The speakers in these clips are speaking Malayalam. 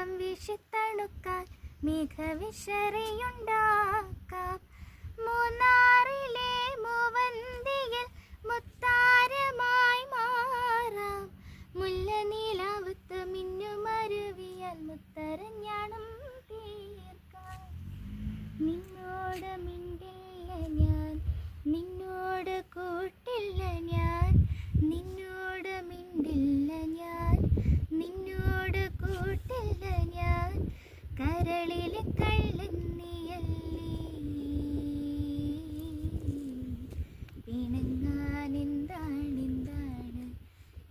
പുഷ്പം വീശിത്തണുക്കാൻ മേഘവിശറിയുണ്ടാക്കാം. മൂന്നാറിലെ മൂവന്തിയിൽ മുത്താരമായി മാറാം. മുല്ലനീലാവത്ത് മിന്നുമരുവിയാൽ മുത്തരഞ്ഞാണം തീർക്കാം. നിന്നോട് മിണ്ടില്ല ഞാൻ, നിന്നോട് കൂട്ടില്ല ഞാൻ, നിന്നോട് മിണ്ടില്ല ഞാൻ, നിന്നോട് കൂട്ടില്ല ഞാൻ. കരളിലെ കള്ളൻ നീയല്ലേ, പിണങ്ങാൻ എന്താണ് എന്താണ്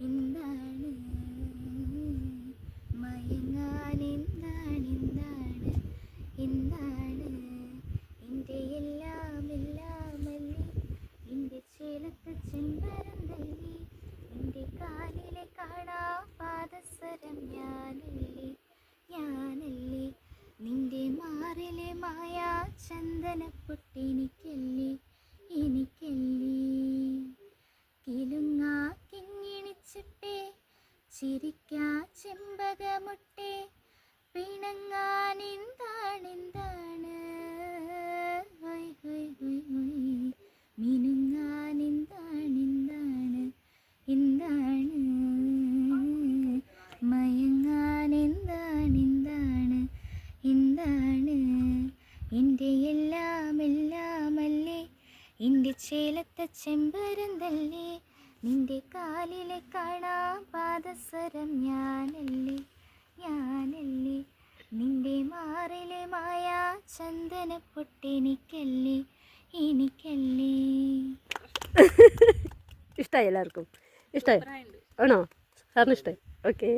എന്താണ്, മയങ്ങാൻ എന്താണ് എന്താണ് എന്താണ്. എൻ്റെ എല്ലാം എല്ലാമല്ലേ, എൻ്റെ ചേലത്ത് ചെമ്പരന്തല്ലേ, എൻ്റെ കാലിലെ കാണാ പാദസരം ഞാനല്ലേ ഞാനല്ലേ. നിന്റെ മാറിലെ മായാ ചന്ദനപ്പൊട്ടെനിക്കല്ലേ എനിക്കല്ലേ. കിലുങ്ങാ കിങ്ങിണിച്ചിട്ടേ ചിരിക്കാ ചെമ്പകമുട്ടേ, പിണങ്ങാൻ എന്താണ് എന്താണ്, ഹൊയ് ഹൊയ് ഹൊയ് ഹൊയ്. മിനുങ്ങാൻ എന്താണ് എന്താണ് എന്താണ്, മയങ്ങാൻ എന്താണ് എന്താണ് എന്താണ്. എൻ്റെ എല്ലാം എല്ലാമല്ലേ, എൻ്റെ ചേലത്തെ ചെമ്പരന്തല്ലേ, നിന്റെ കാലിലെ കാണാ പാദസരം ഞാനല്ലേ ഞാനല്ലേ. നിന്റെ മാറിലെ മായാ ചന്ദനപ്പൊട്ടെനിക്കല്ലേ എനിക്കല്ലേ. ഇഷ്ടമായി എല്ലാവർക്കും? ഇഷ്ടമായി ആണോ? സാറിന് ഇഷ്ടമായി? ഓക്കെ.